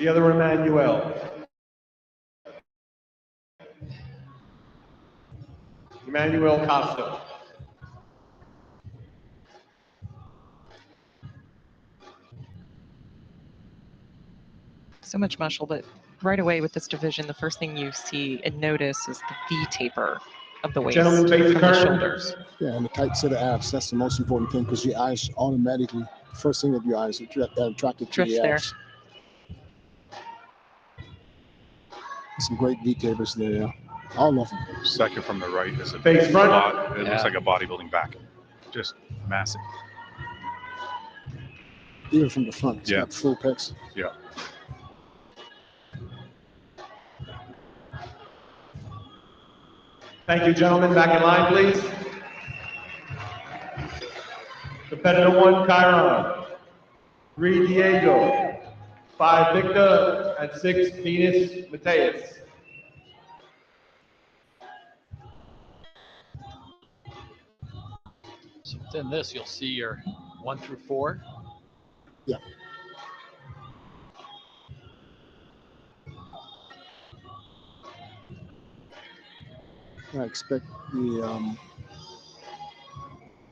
The other Emmanuel. Emmanuel Costa. So much muscle, but right away with this division, the first thing you see and notice is the V taper of the waist Gentlemen, from face the turn. shoulders. Yeah, and the tight set of abs. That's the most important thing because your eyes automatically, first thing that your eyes are attracted to Drift the there. abs. Some great V tapers there. Yeah. All of them. Second from the right is a Face front. it looks like a bodybuilding back. Just massive. Even from the front, it's Yeah. got full pecs. Yeah. Thank you, gentlemen. Back in line, please. Competitor 1, Chiron. 3, Diego. 5, Victor. And 6, Venus Mateus. So within this, you'll see your 1 through 4. Yeah. I expect the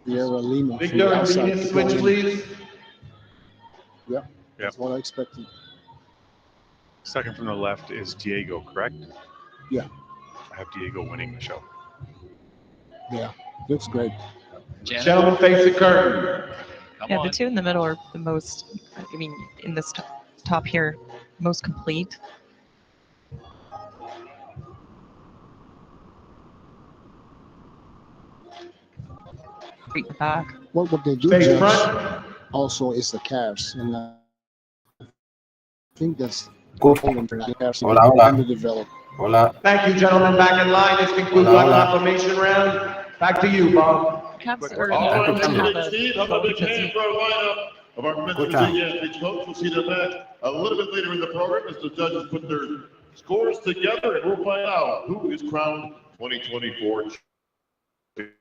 Sierra Lima from Victor the and outside Venus, to switch, go in. please. Yeah, that's what I expected. Second from the left is Diego, correct? Yeah. I have Diego winning the show. Yeah, looks great. Janet, Gentlemen, face the curtain. come Yeah, on. the two in the middle are the most, I mean, in this top here, most complete. Great back. What they do Face judge front. also is the calves, and I think that's Good. the calves Hola, hola. underdeveloped. Hola. Thank you, gentlemen. Back in line. This concludes Hola, our hola. confirmation round. Back to you, Bob. Calves Quick are one. All right, important to Mr. have a Steve, how about a big because hand for our lineup of our men's Good time. physique athletes, folks. We'll see them back a little bit later in the program as the judges put their scores together, and we'll find out who is crowned 2024 champion.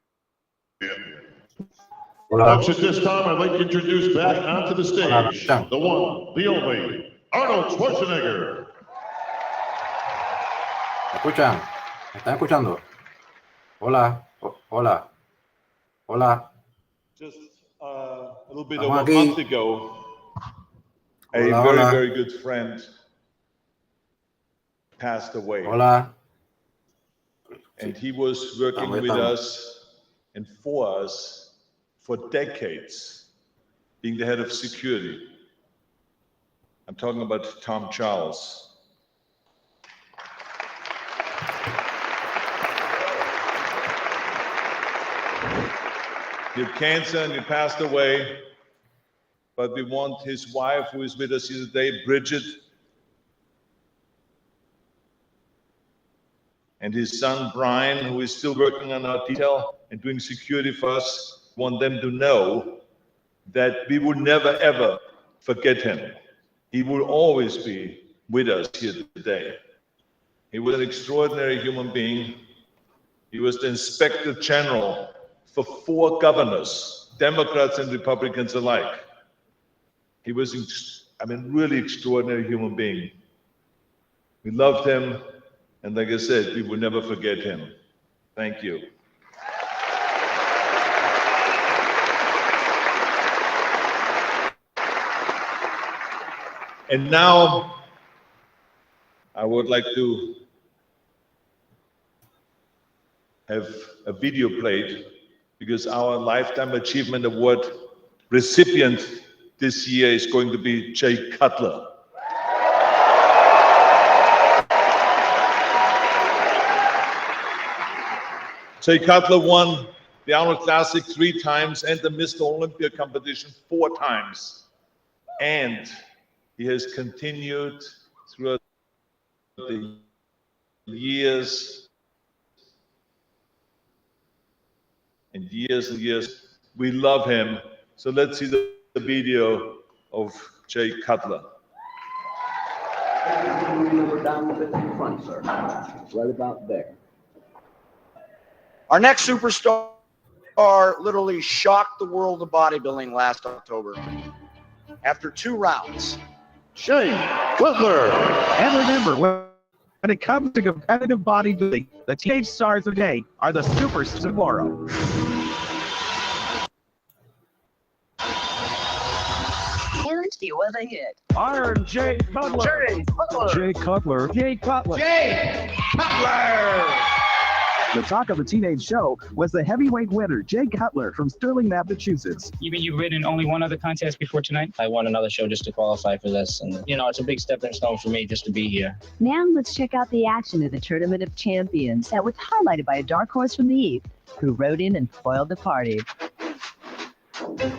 Hola. Folks, at this time, I'd like to introduce back onto the stage Hola. the one, the only, Arnold Schwarzenegger. ¿Me escuchan? ¿Me están escuchando? Hola. Hola. Hola. Just a little bit Estamos over a aquí. month ago, a Hola, very, hola. very good friend passed away. Hola. And he was working Estamos, with estamos. us and for us for decades, being the head of security. I'm talking about Tom Charles. He had cancer and he passed away, but we want his wife, who is with us here today, Bridget, and his son, Brian, who is still working on our detail and doing security for us, want them to know that we will never, ever forget him. He will always be with us here today. He was an extraordinary human being. He was the Inspector General for 4 governors, Democrats and Republicans alike. He was, really extraordinary human being. We loved him, and like I said, we will never forget him. Thank you. And now, I would like to have a video played because our Lifetime Achievement Award recipient this year is going to be Jay Cutler. Jay Cutler won the Arnold Classic 3 times and the Mr. Olympia competition 4 times. And he has continued throughout the years and years and years. We love him. So let's see the video of Jay Cutler. Number down a bit in front, sir. Right about there. Our next superstar literally shocked the world of bodybuilding last October. After 2 rounds, Jay Cutler. And remember, when it comes to competitive bodybuilding, the teenage stars of today are the superstars of tomorrow. And the weather hit. Iron Jay Cutler. Jay Cutler. Jay Cutler. Jay Cutler. Jay Cutler. The talk of the teenage show was the heavyweight winner, Jay Cutler from Sterling, Massachusetts. You mean you've ridden only one other contest before tonight? I won another show just to qualify for this. And, it's a big stepping stone for me just to be here. Now let's check out the action of the Tournament of Champions that was highlighted by a dark horse from the Eve who rode in and spoiled the party.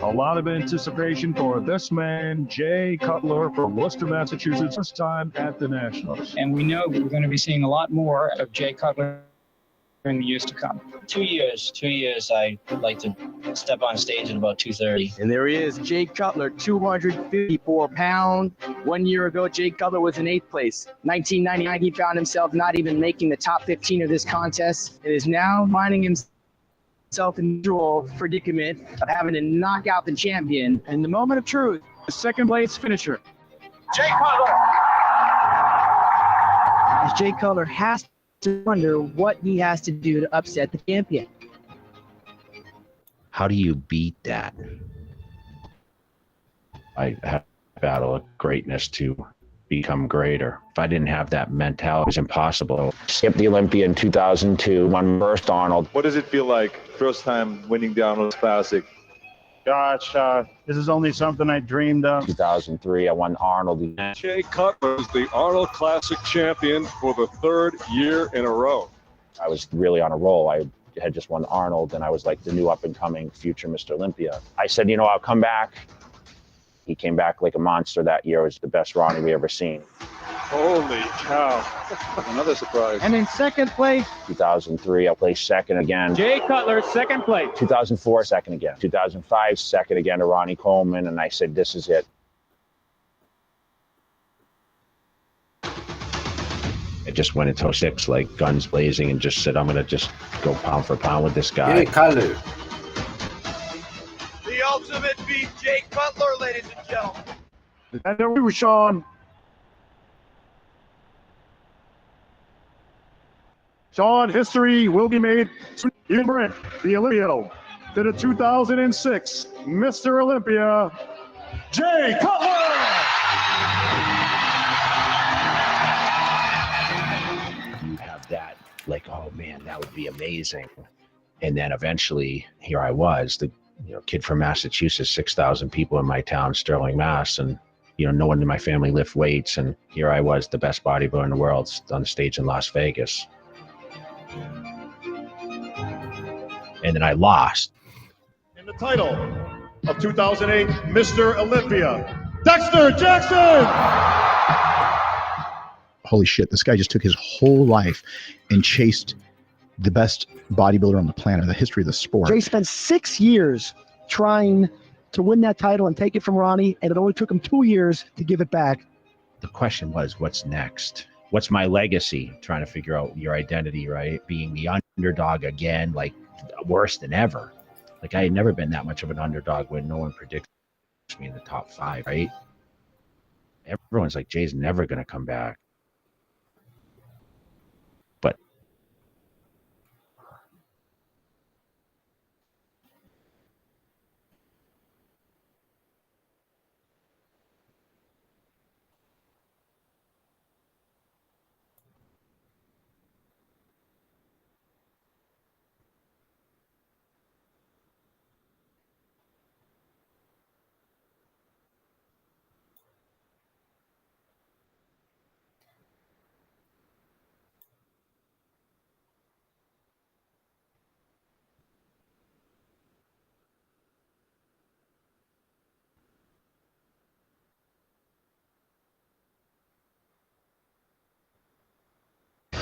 A lot of anticipation for this man, Jay Cutler from Worcester, Massachusetts, first time at the Nationals. And we know we're going to be seeing a lot more of Jay Cutler in the years to come. 2 years. 2 years. I'd like to step on stage at about 2:30. And there he is, Jay Cutler, 254 pounds. 1 year ago, Jay Cutler was in 8th place. 1999, he found himself not even making the top 15 of this contest. It is now finding himself in the usual predicament of having to knock out the champion. And the moment of truth, the second place finisher. Jay Cutler. As Jay Cutler has to wonder what he has to do to upset the champion. How do you beat that? I have to battle of greatness to become greater. If I didn't have that mentality, it was impossible. Skipped the Olympia in 2002, won first Arnold. What does it feel like first time winning the Arnold Classic? Gosh, this is only something I dreamed of. 2003, I won Arnold. Jay Cutler is the Arnold Classic champion for the 3rd year in a row. I was really on a roll. I had just won Arnold, and I was like the new up-and-coming future Mr. Olympia. I said, I'll come back. He came back like a monster that year. It was the best Ronnie we ever seen. Holy cow. Another surprise. And in second place, 2003, I placed second again. Jay Cutler, second place. 2004, second again. 2005, second again to Ronnie Coleman, and I said, this is it. I just went into 06 like guns blazing and just said, I'm going to just go pound for pound with this guy. Jay Cutler. the ultimate beef, Jay Cutler, ladies and gentlemen. And there we were, Sean. Sean, history will be made. You Brent, the Olympia, to the 2006 Mr. Olympia, Jay Cutler. You have that, like, oh man, that would be amazing. And then eventually, here I was, the kid from Massachusetts, 6,000 people in my town, Sterling, Mass, and no one in my family lift weights, and here I was, the best bodybuilder in the world, on stage in Las Vegas. And then I lost. In the title of 2008 Mr. Olympia, Dexter Jackson! Holy shit, this guy just took his whole life and chased the best bodybuilder on the planet, the history of the sport. Jay spent 6 years trying to win that title and take it from Ronnie, and it only took him 2 years to give it back. The question was, what's next? What's my legacy? Trying to figure out your identity, right? Being the underdog again, like worse than ever. Like I had never been that much of an underdog when no one predicts me in the top 5, right? Everyone's like, Jay's never going to come back. But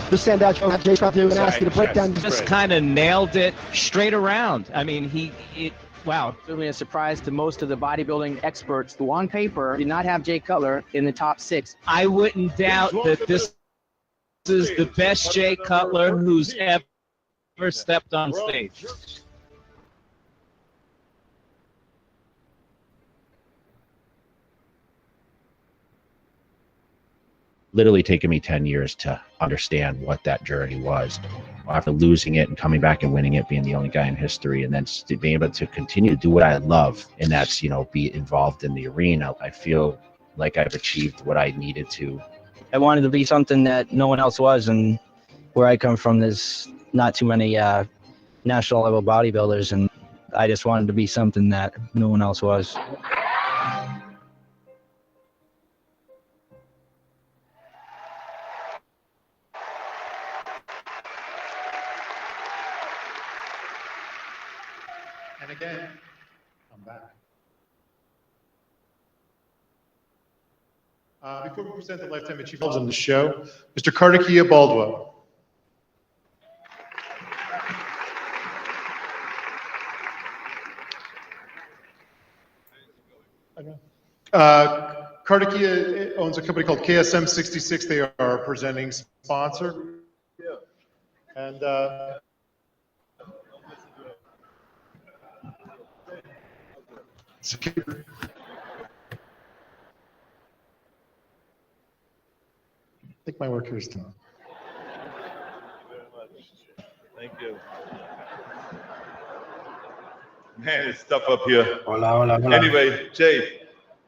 The standout show had Jay Cutler and ask you to break down. Just kind of nailed it straight around. I mean, wow. Certainly a surprise to most of the bodybuilding experts who on paper did not have Jay Cutler in the top 6. I wouldn't doubt that this is the best Jay Cutler who's ever stepped on stage. literally taken me 10 years to understand what that journey was. After losing it and coming back and winning it, being the only guy in history, and then being able to continue to do what I love, and that's, you know, be involved in the arena, I feel like I've achieved what I needed to. I wanted to be something that no one else was, and where I come from, there's not too many national level bodybuilders, and I just wanted to be something that no one else was. And again, I'm back. Before we present the Lifetime Achievement on the show, Mr. Kartikia Baldwin. Kartikia owns a company called KSM 66. They are our presenting sponsor. And I think my work here is done. Thank you. Man, it's tough up here. Hola, hola, hola. Anyway, Jay,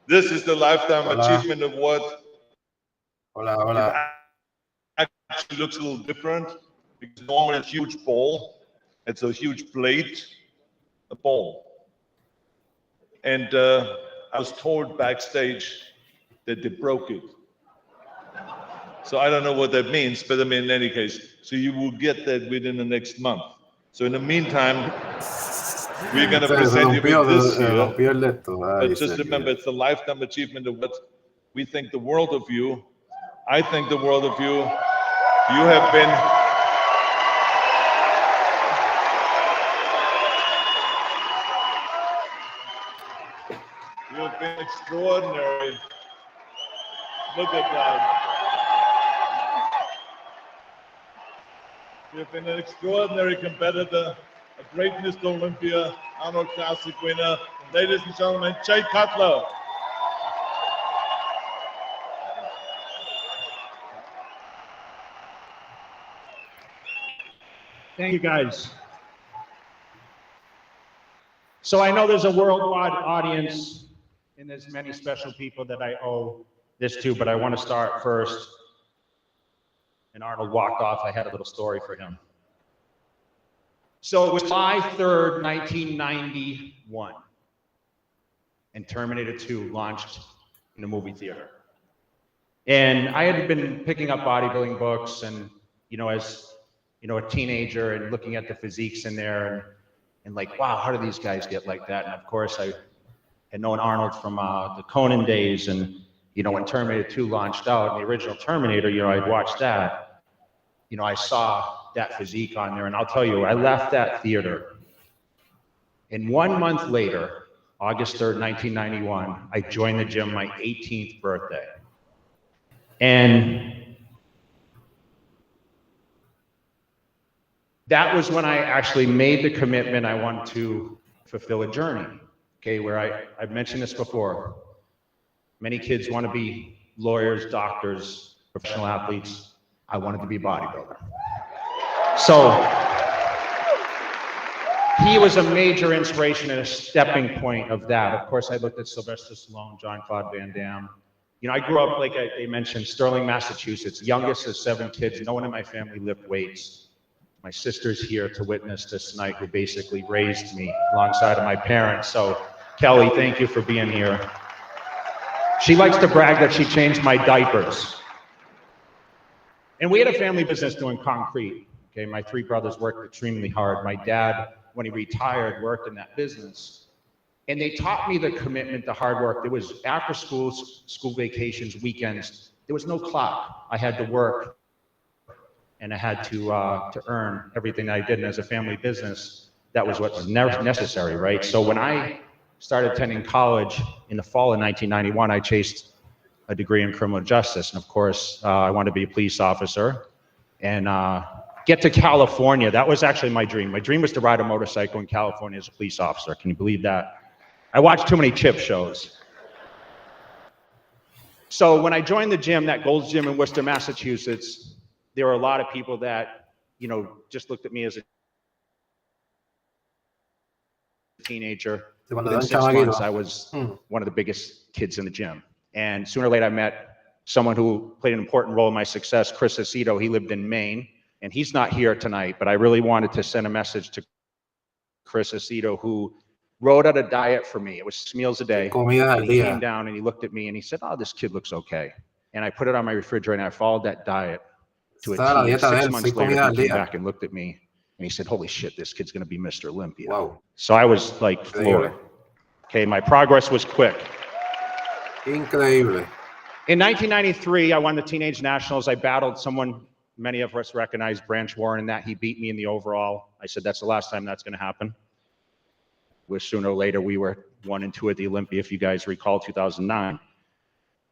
this is the Lifetime Hola. Achievement Award. Hola, hola. It actually looks a little different because normally it's a huge ball. It's a huge plate, a ball. And I was told backstage that they broke it. So I don't know what that means, but I mean, in any case, so you will get that within the next month. So in the meantime, we're going to present you with this here. But just remember, it's the Lifetime Achievement Award. We think the world of you. I think the world of you. You have been extraordinary. Look at that. You've been an extraordinary competitor, a great Mr. Olympia, Arnold Classic winner. Ladies and gentlemen, Jay Cutler. Thank you, guys. So I know there's a worldwide audience, and there's many special people that I owe this to, but I want to start first. And Arnold walked off. I had a little story for him. So it was July 3rd, 1991, and Terminator 2 launched in the movie theater. And I had been picking up bodybuilding books, and as a teenager, and looking at the physiques in there, and like, wow, how do these guys get like that? And of course, I had known Arnold from the Conan days, and when Terminator 2 launched out, the original Terminator, I'd watched that. I saw that physique on there, and I'll tell you, I left that theater, and 1 month later, August 3rd, 1991, I joined the gym my 18th birthday. And that was when I actually made the commitment I wanted to fulfill a journey, okay, where I've mentioned this before. Many kids want to be lawyers, doctors, professional athletes. I wanted to be a bodybuilder. So he was a major inspiration and a stepping point of that. Of course, I looked at Sylvester Stallone, Jean-Claude Van Damme. I grew up, like I mentioned, Sterling, Massachusetts, youngest of 7 kids. No one in my family lifted weights. My sister's here to witness this tonight, who basically raised me alongside of my parents. So Kelly, thank you for being here. She likes to brag that she changed my diapers. And we had a family business doing concrete. Okay, my 3 brothers worked extremely hard. My dad, when he retired, worked in that business. And they taught me the commitment to hard work. There was after schools, school vacations, weekends, there was no clock. I had to work, and I had to earn everything that I did. And as a family business, that was what was necessary, right? So when I started attending college in the fall of 1991, I chased a degree in criminal justice. And of course, I wanted to be a police officer and get to California. That was actually my dream. My dream was to ride a motorcycle in California as a police officer. Can you believe that? I watched too many chip shows. So when I joined the gym, that Gold's Gym in Worcester, Massachusetts, there were a lot of people that, just looked at me as a teenager. Within 6 months, I was one of the biggest kids in the gym. And sooner or later, I met someone who played an important role in my success, Chris Aceto. He lived in Maine, and he's not here tonight, but I really wanted to send a message to Chris Aceto, who wrote out a diet for me. It was 6 meals a day. And he came down and he looked at me and he said, "Oh, this kid looks okay." And I put it on my refrigerator and I followed that diet to a T. 6 months later, he came back and looked at me and he said, "Holy shit, this kid's going to be Mr. Olympia." Wow. So I was like floored. Okay, my progress was quick. Increíble. In 1993, I won the Teenage Nationals. I battled someone many of us recognize, Branch Warren, in that he beat me in the overall. I said, that's the last time that's going to happen. Where sooner or later, we were 1 and 2 at the Olympia, if you guys recall, 2009.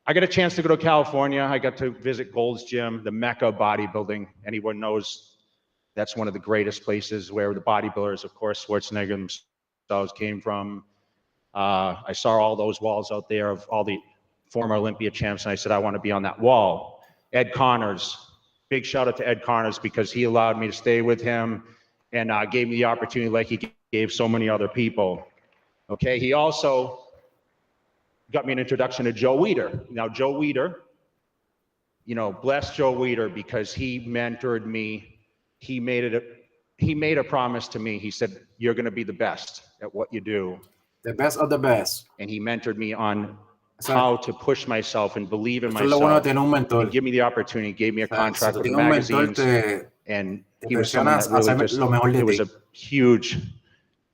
I got a chance to go to California. I got to visit Gold's Gym, the Mecca of bodybuilding. Anyone knows that's one of the greatest places where the bodybuilders, of course, Schwarzenegger themselves came from. I saw all those walls out there of all the former Olympia champs, and I said, I want to be on that wall. Ed Connors, big shout out to Ed Connors because he allowed me to stay with him and gave me the opportunity like he gave so many other people. Okay, he also got me an introduction to Joe Weider. Now, Joe Weider, bless Joe Weider because he mentored me. He made a promise to me. He said, you're going to be the best at what you do. The best of the best. And he mentored me on how to push myself and believe in myself. And give me the opportunity, gave me a contract with the magazines. And he was someone that really just, it was a huge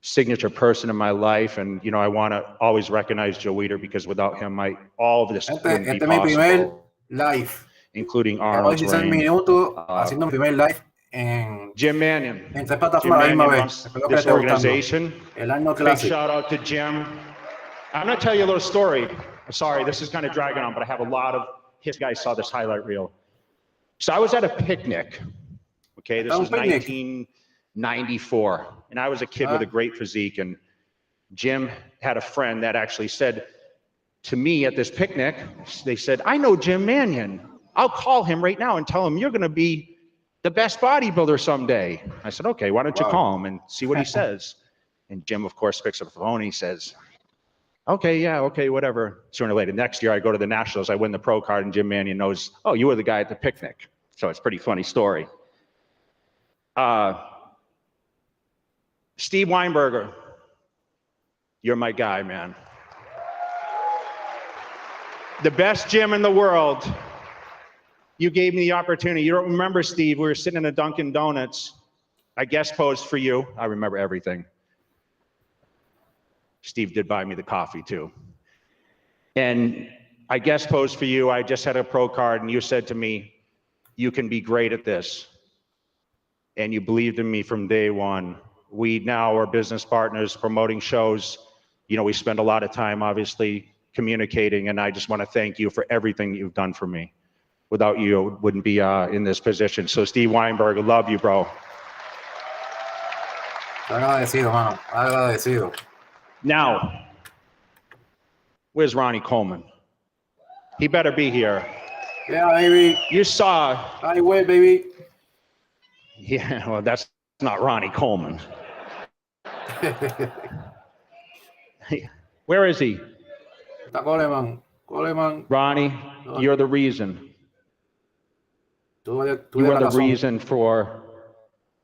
signature person in my life. And, I want to always recognize Joe Weider because without him, all of this wouldn't be possible. Including Arnold. Jim Mannion. Jim Mannion runs this organization. Big shout out to Jim. I'm going to tell you a little story. Sorry, this is kind of dragging on, but I have a lot of his guys saw this highlight reel. So I was at a picnic. Okay, this was 1994, and I was a kid with a great physique, and Jim had a friend that actually said to me at this picnic, they said, I know Jim Mannion. I'll call him right now and tell him you're going to be the best bodybuilder someday. I said, okay, why don't you call him and see what he says? And Jim, of course, picks up the phone and he says, okay, yeah, okay, whatever. Sooner or later, next year I go to the Nationals, I win the pro card, and Jim Mannion knows, oh, you were the guy at the picnic. So it's a pretty funny story. Steve Weinberger, you're my guy, man. The best gym in the world. You gave me the opportunity. You don't remember, Steve, we were sitting in a Dunkin' Donuts. I guest posed for you. I remember everything. Steve did buy me the coffee too. And I guest posed for you. I just had a pro card and you said to me, you can be great at this. And you believed in me from day one. We now are business partners, promoting shows. We spend a lot of time, obviously, communicating, and I just want to thank you for everything you've done for me. Without you, I wouldn't be in this position. So Steve Weinberg, I love you, bro. Agradecido, mano. Agradecido. Now, where's Ronnie Coleman? He better be here. Yeah, baby. You saw. Hi, way, baby. Yeah, well, that's not Ronnie Coleman. Where is he? Coleman. Ronnie, you're the reason. You are the reason for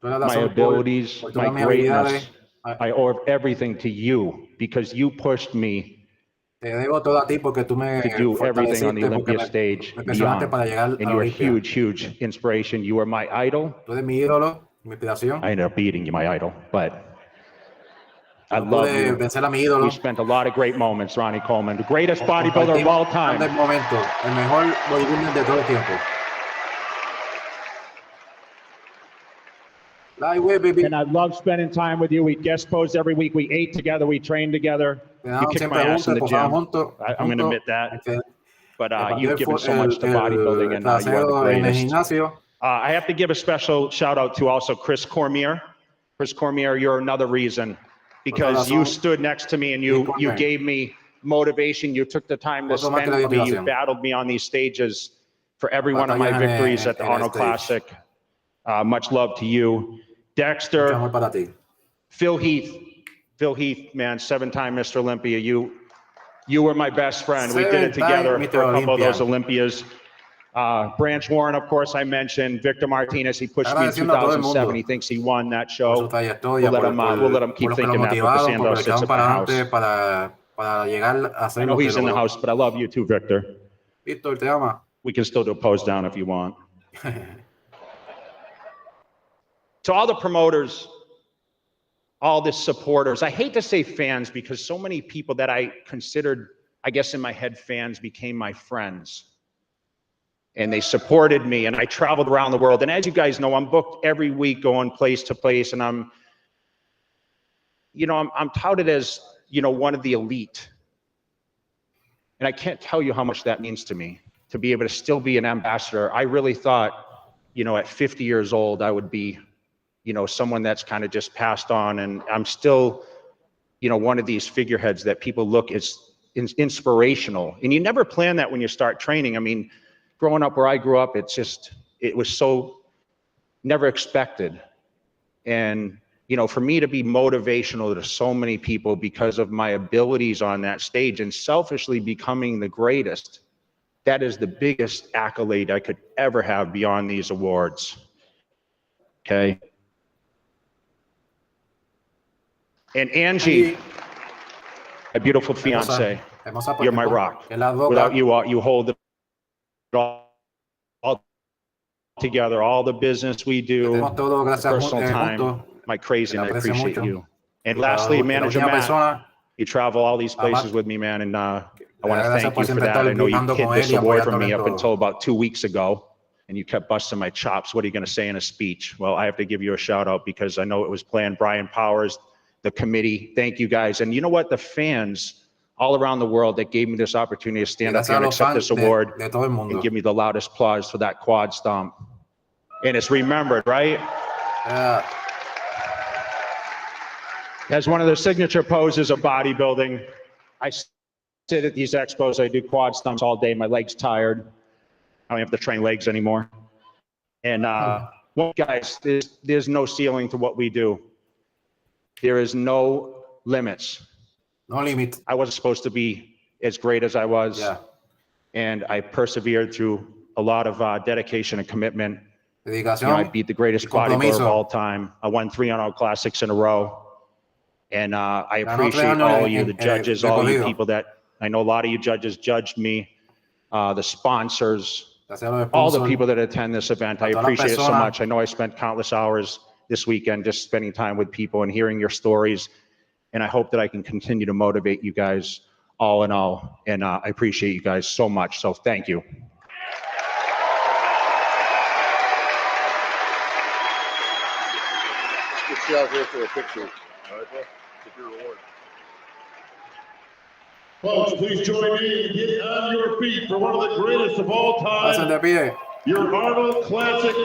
my abilities, my greatness. I owe everything to you because you pushed me to do everything on the Olympia stage beyond. And you're a huge, huge inspiration. You are my idol. I ended up beating you, my idol, but I love you. We spent a lot of great moments, Ronnie Coleman, the greatest bodybuilder of all time. And I love spending time with you. We guest posed every week. We ate together. We trained together. You kicked my ass in the gym. I'm going to admit that. But you've given so much to bodybuilding, and you are the greatest. I have to give a special shout out to also Chris Cormier. Chris Cormier, you're another reason because you stood next to me and you gave me motivation. You took the time to Otro más que spend la with me. You motivación. battled me on these stages for every one of my Batallas en- victories at the en el Arnold stage. Classic. Much love to you. Mucho Dexter, amor para ti. Phil Heath, man, 7-time Mr. Olympia. You were my best friend. We did it 7-time together Mr. for a couple of Olympia. those Olympias. Branch Warren, of course, I mentioned. Victor Martinez, he pushed me in Agradeciendo a todo el 2007. mundo He thinks he won that por su show. trayectoria, We'll let him keep por los que lo thinking that, but the motivaron, por Sandoz los que sits echaron at my para house. adelante para llegar a I hacer know lo que he's in the logró. house, but I love you too, Victor. Víctor, te ama. We can still do a pose down if you want. To all the promoters, all the supporters, I hate to say fans because so many people that I considered, I guess in my head, fans became my friends. And they supported me, and I traveled around the world. And as you guys know, I'm booked every week going place to place, and I'm touted as, one of the elite. And I can't tell you how much that means to me, to be able to still be an ambassador. I really thought, at 50 years old, I would be, someone that's kind of just passed on. And I'm still, one of these figureheads that people look as inspirational. And you never plan that when you start training. I mean, growing up where I grew up, it was so never expected. And, for me to be motivational to so many people because of my abilities on that stage and selfishly becoming the greatest, that is the biggest accolade I could ever have beyond these awards. Okay. And Angie, my beautiful fiance, you're my rock. Without you, you hold it all together, all the business we do, personal time, my crazy, and I appreciate you. And lastly, Manager Matt, you travel all these places with me, man, and I want to thank you for that. I know you hid this award from me up until about 2 weeks ago, and you kept busting my chops. What are you going to say in a speech? Well, I have to give you a shout out because I know it was planned. Brian Powers, the committee, thank you guys. And you know what? The fans all around the world that gave me this opportunity to stand up here and accept this award and give me the loudest applause for that quad stomp. And it's remembered, right? As one of the signature poses of bodybuilding, I sit at these expos, I do quad stomps all day, my legs tired. I don't have to train legs anymore. And well, guys, there's no ceiling to what we do. There is no limits. No limit. I wasn't supposed to be as great as I was. Yeah. And I persevered through a lot of dedication and commitment. Dedicación, I beat the greatest bodybuilder of all time. I won 3 Arnold Classics in a row. And I appreciate all of you, the judges, all you people that, I know a lot of you judges judged me, the sponsors, all the people that attend this event. I appreciate it so much. I know I spent countless hours this weekend just spending time with people and hearing your stories. And I hope that I can continue to motivate you guys all in all. And I appreciate you guys so much. So thank you. Let's get out here for a picture. All right, bro? Take your reward. Folks, please join me and get on your feet for one of the greatest of all time. Your Arnold Classic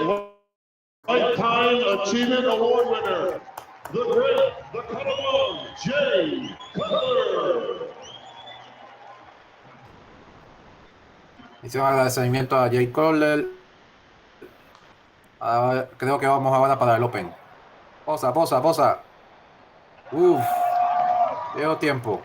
Lifetime Achievement Award winner, the great, the Colonel Jay Cutler. Hice un agradecimiento a Jay Cutler. Creo que vamos ahora para el Open. Posa. Uf, llevo tiempo.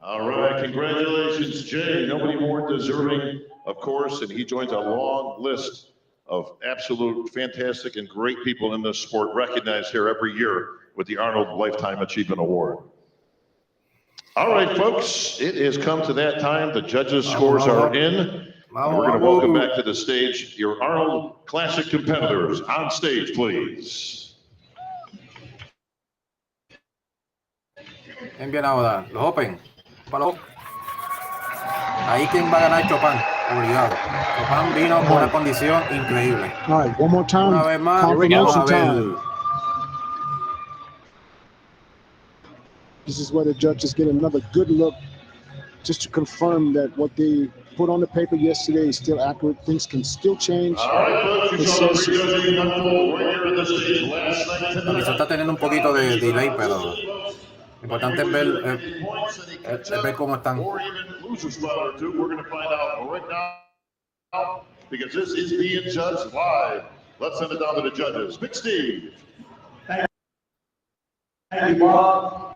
All right, congratulations, Jay. Nobody more deserving, of course, and he joins a long list of absolute fantastic and great people in this sport recognized here every year with the Arnold Lifetime Achievement Award. All right, folks, it has come to that time. The judges' scores are in. And we're going to welcome back to the stage your Arnold Classic competitors. On stage, please. ¿Quién viene ahora? Los Open. Ahí quien va a ganar, Chopin. Obligado. Chopin vino con una condición increíble. All right, one more time. Una vez más, Confirmation vamos a ver. time. This is where the judges get another good look just to confirm that what they put on the paper yesterday is still accurate. Things can still change. All right, folks, you It saw the says- prejudging unfold right here at the stage last night La misión está tonight. teniendo un poquito de delay, pero lo importante es ver cómo están. Or even lose a spot or two. We're going to find out right now because this is being judged live. Let's send it down to the judges. Big Steve. Thank you, Bob.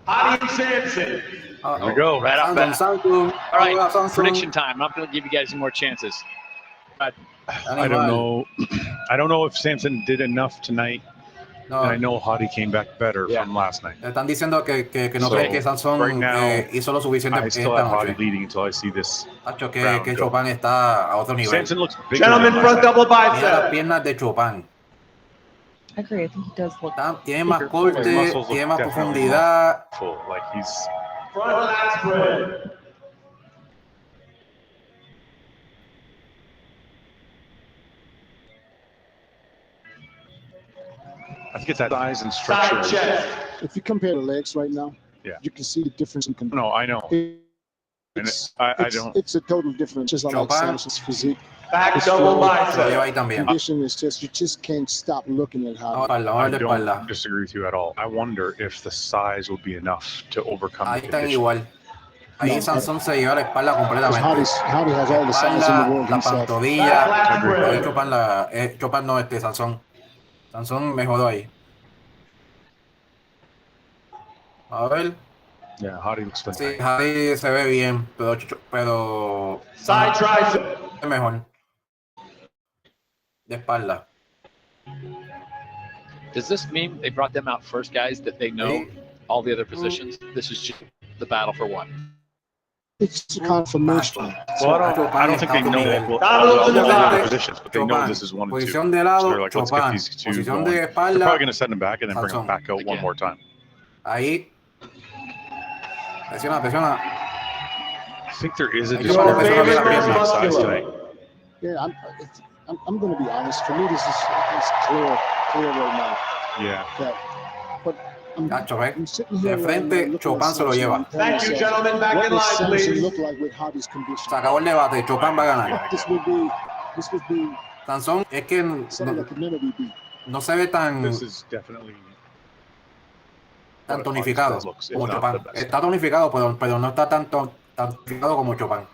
Hottie Sampson. There we go. Right off bat. Samsung. All right, Samsung. prediction time. I'm not going to give you guys any more chances. I don't know. I don't know if Samson did enough tonight. No. And I know Hottie came back better from last night. Están diciendo que no So, creen que Sansón right now, hizo lo suficiente I still esta have Hottie noche. leading until I see this. Tacho, round que go. Chopin está a otro nivel. Samson looks bigger. Gentlemen, than front last double Mira las bicep. piernas de Chopin. I agree. I think he does look. Tiene más bigger. corte, His muscles look tiene más definitely profundidad. full. Like he's. Front lat spread. I think it's that size and Side structure. chest. If you compare the legs right now, Yeah. you can see the difference in condition. No, I know. And I don't. It's a total difference. Just like Chopin. Samson's physique. Back It's double still- Lo bicep. lleva ahí también. Condition is just, you just can't stop looking at how. Espalda, vamos a I ver de espalda. don't disagree with you at all. I wonder if the size will be enough to overcome Ahí the están condition. igual. Ahí No, Sansón se lleva la espalda Because completamente. Hottie has all the size in the Espalda, world la himself. pantorrilla. Back Ahí spread. Chopin no, Sansón. Sansón mejoró ahí. A ver. Yeah, Hottie looks Sí, fantastic. Harry se ve bien, pero Side tricep. es mejor. De espalda. Does this mean they brought them out first, guys, that they know all the other positions? This is just the battle for one. It's a confirmation. Well, I don't think they know all the other positions, but they know this is one and two. Posición de So lado, they're like, let's get Chopin. these two Posición going. de They're espalda, probably going to send them back and then bring them Sansón. back out one more time. ahí. Presiona, presiona. I think there is a Your discrepancy favorite in size muscular. tonight. Yeah, I'm going to be honest. For me, this is it's clear right now. Yeah. That, but Cacho, ve. I'm sitting De here right frente, now looking Chopin at se lo Samson lleva. and telling Thank you, myself, gentlemen. Back what in does line, Samson please. look like with Hottie's condition? Se acabó el debate, Chopin va a ganar. This would be Sansón es que something that could never be beat. no se ve tan This is definitely tonificado looks, if como not Chopin. the best. Está tonificado, pero no está tan tonificado como Chopin.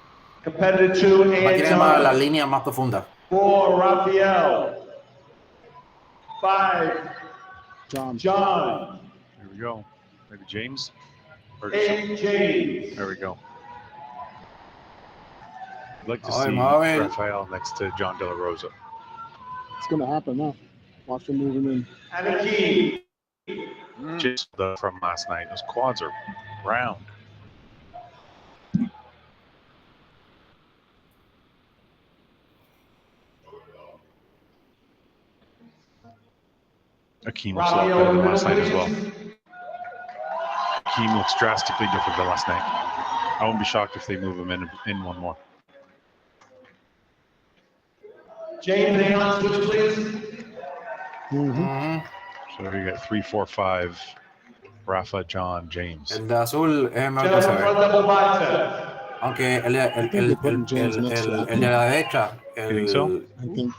Competitive 2, Tiene más las Anton. líneas más profundas. 4, Raphael. 5, John. John. Here we go. Maybe James? Or 8, James. there we go. I'd like to Ay, see Marvin. Rafael next to John De La Rosa. It's going to happen now. Watch him moving in. And a key. Just from last night. Those quads are round. Akeem looks a lot better than last night as well. Akeem looks drastically different than last night. I wouldn't be shocked if they move him in one more. James, hang on, switch, please. Mm-hmm. So you got 3, 4, 5. Rafa, John, James. El de azul es el mejor que se Gentlemen, front ve. double bicep. Aunque el de la derecha, You think so?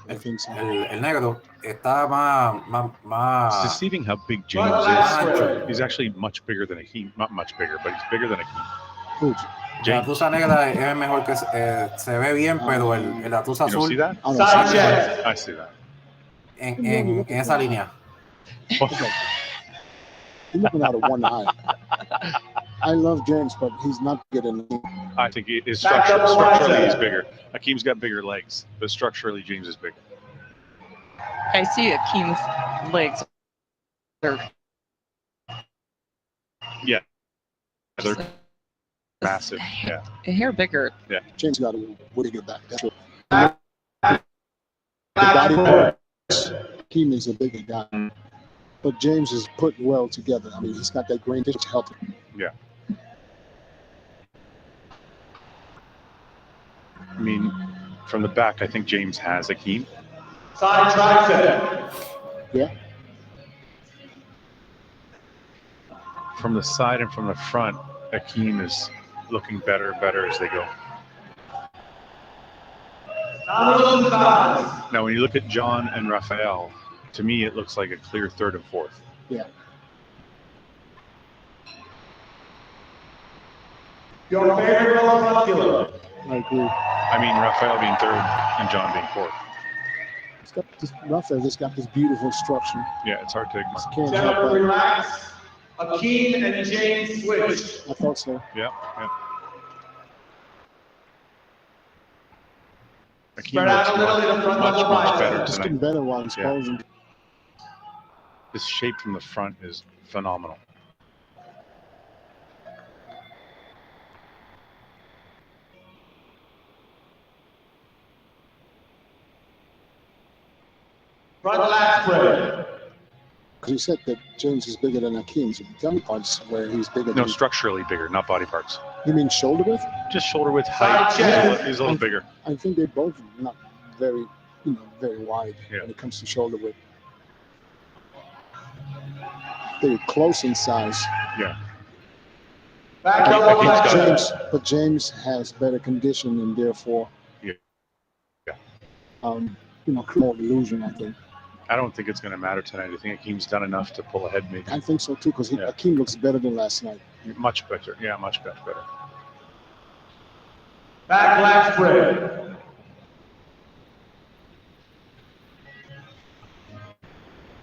I think so. el negro, está It's más deceiving how big James Right. is. He's actually much bigger than Akeem. Not much bigger, but he's bigger than Akeem. Good. La James. tusa negra es mejor que se ve bien, pero el tusa You don't see azul that? I don't Side see chest. I see that. en esa línea. You're looking out of one eye. I love James, but he's not getting. I think it is Back double structurally bicep. he's bigger. Akeem's got bigger legs, but structurally James is bigger. I see Akeem's legs are Yeah. They're massive. Yeah. a hair bigger. Yeah. James got a bigger back. That's what. Back The body parts, Keem is a bigger guy. But James is put well together. I mean, he's got that grain to help him. Yeah. I mean, from the back, I think James has Akeem. Side tricep. Yeah. From the side and from the front, Akeem is looking better and better as they go. Now, when you look at John and Rafael, to me, it looks like a clear third and fourth. Yeah. Your favorite muscular. I agree. I mean, Rafael being third and John being fourth. It's got this, Rafael just got this beautiful structure. Yeah, it's hard to ignore. Just can't help Gentlemen, it. relax. Akeem and James switch. I thought so. Yeah, yeah. Spread out a little in front of the much better Just getting tonight. better while he's posing. This shape from the front is phenomenal. Front lat spread. Because you said that James is bigger than Akeem. So tell me parts where he's bigger No, than. structurally bigger, not body parts. You mean shoulder width? Just shoulder width, height. He's a little bigger. I think they're both not very, very wide when it comes to shoulder width. They're close in size. Yeah. But James has better condition and therefore, more illusion, I think. I don't think it's going to matter tonight. I think Akeem's done enough to pull ahead, maybe. I think so too, because Akeem looks better than last night. Much better. Yeah, much better. Back lat spread.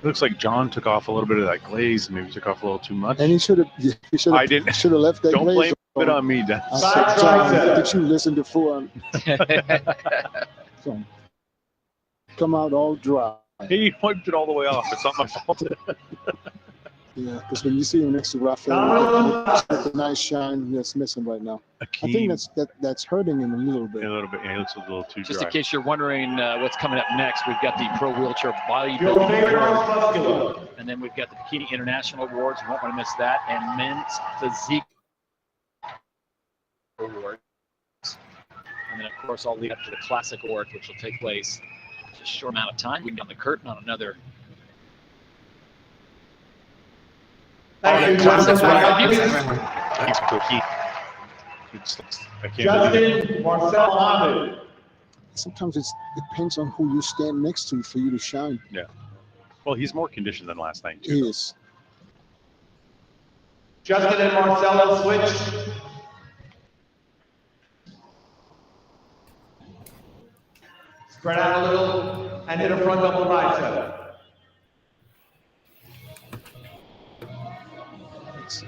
Looks like John took off a little bit of that glaze, maybe took off a little too much. And he should have. I didn't. Should have left that. Don't glaze blame on. it on me, Dennis. I said, John, did you listen to Fuan? So, come out all dry. He wiped it all the way off. It's not my fault. Yeah, because when you see him next to Rafael, with a nice shine that's missing right now. I think that's hurting him a little bit. A little bit. Yeah, he looks a little too Just dry. in case you're wondering what's coming up next, we've got the Pro Wheelchair Your favorite Bodybuilding muscular. and then we've got the Bikini International Awards. You won't want to miss that. And Men's Physique Awards. And then, of course, I'll lead up to the Classic Awards, which will take place in just a short amount of time. We can get on the curtain on another. Thank you, Classic Justin. He's cookie. I can't believe it. Justin Marcel Ahmed. Sometimes it depends on who you stand next to for you to shine. Yeah. Well, he's more conditioned than last night, too. He is. Justin and Marcelo switch. Spread out a little and hit a front double bicep.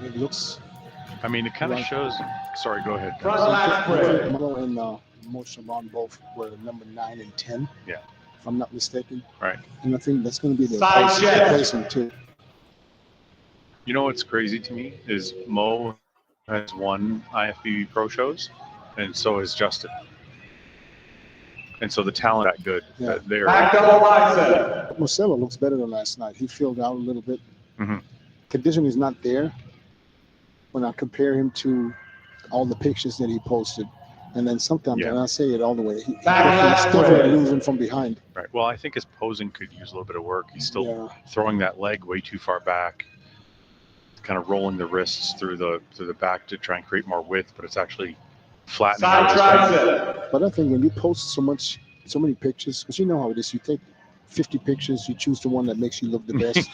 It looks. I mean, it kind of Right. shows. Sorry, go ahead. Front lat spread. Mo and Moshaban both were number 9 and 10. Yeah. If I'm not mistaken. Right. And I think that's going to be the Side chest. placement too. You know what's crazy to me is Mo has won IFBB Pro shows, and so has Justin. And so the talent that good. Yeah. They're Back double bicep. Marcelo looks better than last night. He filled out a little bit. Mhm. Condition is not there when I compare him to all the pictures that he posted. And then sometimes, and I say it all the way, he's definitely losing from behind. right. Well, I think his posing could use a little bit of work. He's still throwing that leg way too far back, kind of rolling the wrists through the back to try and create more width, but it's actually flattening out his leg. But I think when you post so many pictures, because you know how it is, you take 50 pictures, you choose the one that makes you look the best.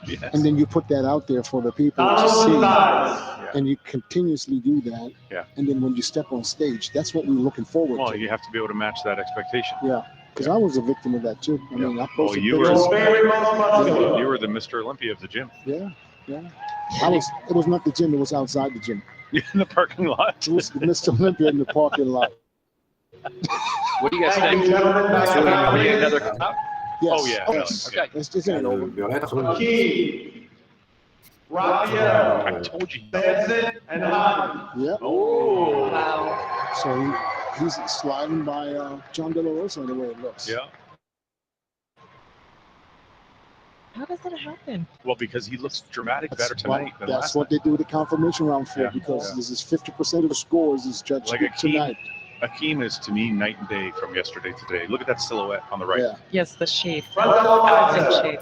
Yes. And then you put that out there for the people to see. And you continuously do that. Yeah. And then when you step on stage, that's what we're looking forward Well, to. you have to be able to match that expectation. Yeah. Because I was a victim of that too. I mean, I Well, posted you pictures. were the Mr. Olympia of the gym. Yeah. It was not the gym, it was outside the gym. In the parking lot. It was Mr. Olympia in the parking lot. What do you guys Thank think? you, gentlemen. Back So up. we need another cup? Yes. Oh, yeah. Yes. Okay. This ain't over. Akeem. Rafael. I told you. Samson and Ahmed. Yeah. Oh. Wow. So he's sliding by John De La Rosa the way it looks. Yeah. How does that happen? Well, because he looks dramatic better That's what, tonight than that's last what night. they do the confirmation round for, Yeah. because Yeah. this is 50% of the scores is judged Like tonight. Akeem is, to me, night and day from yesterday to today. Look at that silhouette on the right. Yeah. Yes, the shape. Front double Outfit bicep. shape.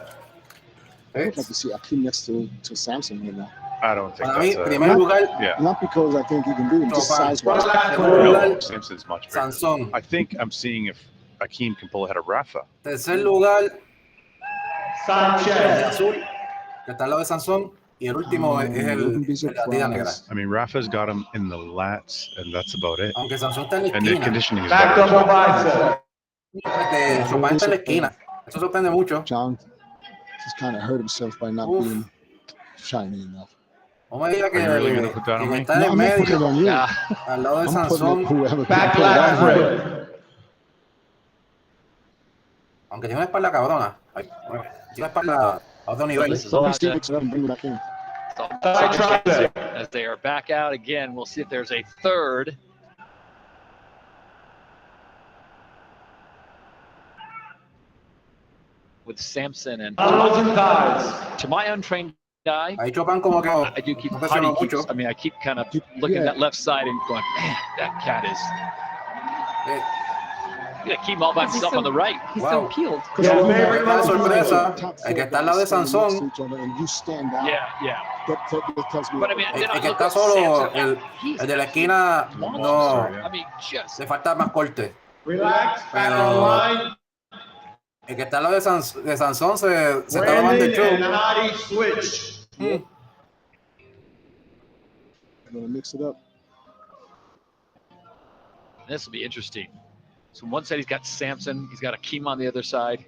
I would like to see Akeem next to Samson right now. I don't think Para mí, that's primer lugar, yeah. Not because I think he can do it, just size wise. No, Simpson's much bigger. Sansón. I think I'm seeing if Akeem can pull ahead of Rafa. Tercer lugar, el de Sanchez. azul, que está al lado de Sansón. Y el último es el de la tira negra. I mean, Rafa's got him in the lats, and that's about it. Aunque Sansón está en la And the esquina. conditioning is Back better. double bicep. Chopin está en la esquina. Eso sorprende mucho. John just kind of hurt himself by not being shiny enough. No me diga que Are you really gonna put that on quien me? está en No, el I'm not putting it medio, on you. al lado de I'm putting it Sansón, whoever Back can put it lat on him. spread. aunque tiene una espalda cabrona. Ay, tiene una espalda a otro nivel. This is a lot He of sticks it up and bring it back in. as they are back out again. We'll see if there's a third. With Samson and to my untrained eye, Ahí Chopin como que I do keep presionó mucho. I mean, I keep kind of looking at that left side and going, man, that cat is. Yeah, keep all by He's himself so- on the right. He's Wow. so peeled. La sorpresa, el que está al lado de Sansón, And you stand out. Yeah, yeah. That tells me But I mean, el then I que look está at solo, Samson. el de la esquina, no, I mean, just le falta más corte. Relax, back Pero online. el que está al lado de Sansón se está tomando el Brandon and show. Hadi switch. I'm gonna mix it up. this will be interesting. So on one side he's got Samson, he's got Akeem on the other side.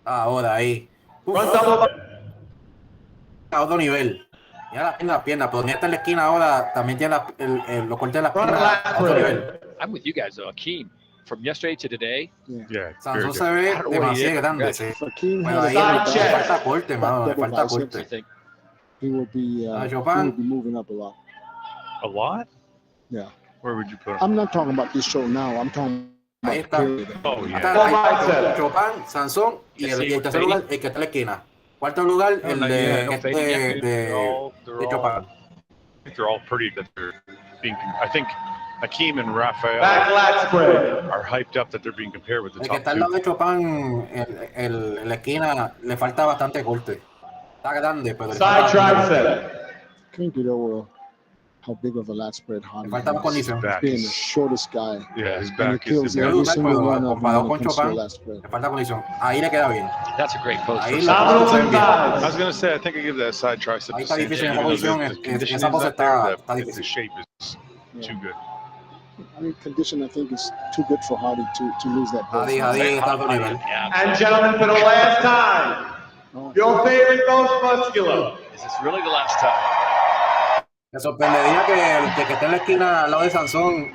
Ahora ahí. Front double A otro nivel. Ya la pierna, pero está en la esquina ahora, también tiene los cortes de las piernas a otro nivel. I'm with you guys though. Akeem, from yesterday to today, Yeah, very Sansón good. se ve I don't know what he demasiado did. grande. Sí. Fakeem Pero has ahí a le check. falta corte, mano, le falta I corte. think. he will be Chopin. moving up a lot. A lot? Yeah. Where would you put him? I'm not talking about this show now. I'm talking Ahí about está. period. Oh, Está yeah. ahí, Chopin, Sansón y el tercer lugar, el que está en la esquina. Cuarto lugar, el No, de, yeah, no que es fading yet. They're de Chopin. I think they're all pretty that they're being. I think Akeem and Raphael back lat spread. are hyped up that they're being compared with the El que top está al lado two. de Chopin, en la esquina, le falta bastante corte. Está grande, pero le Side falta, tricep. Can't get over how big of a lat spread le Hardy falta más is. condición. Back Being the is, shortest guy. yeah, his And he back is kills the every Pero single one of them comparado when con it comes to the Chopin, lat spread. le falta condición. Ahí le queda bien. That's a great pose. Ahí for la Samson. pose bien. I was gonna say I think I give that side tricep. Ahí to está difícil en Sanchez, even though posición, the conditioning's esa pose not there, está the difícil. shape is too good. I mean, condition I think is too good for Hardy to lose that belt. Ahí está a otro nivel. Yeah. And gentlemen, for the last time, your favorite most muscular. Is this really the last time? Me sorprendería que el que esté en la esquina al lado de Sansón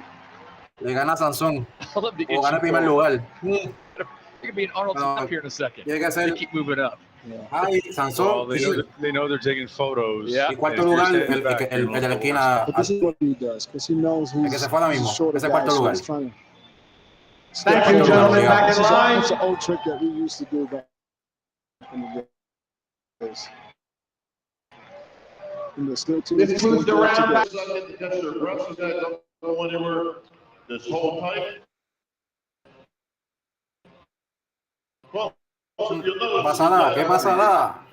le gana a Sansón I'll let me o gana el get primer you. lugar. You're gonna be in Arnold's No, up here in a second. tiene que They ser keep moving up. ay, Well, Sansón they know they're taking photos. Yeah. y cuarto And if you're lugar standing el back, de you're la a little esquina. But this is what he does because he knows El que he's se fue ahora a mismo, shorter ese guy, cuarto so lugar. he's trying to Thank you, gentlemen. Back in line. It's an old trick that we used to do back in the days. In the still two, This moves the round back. This whole time. Well, No pasa nada, ¿qué pasa nada?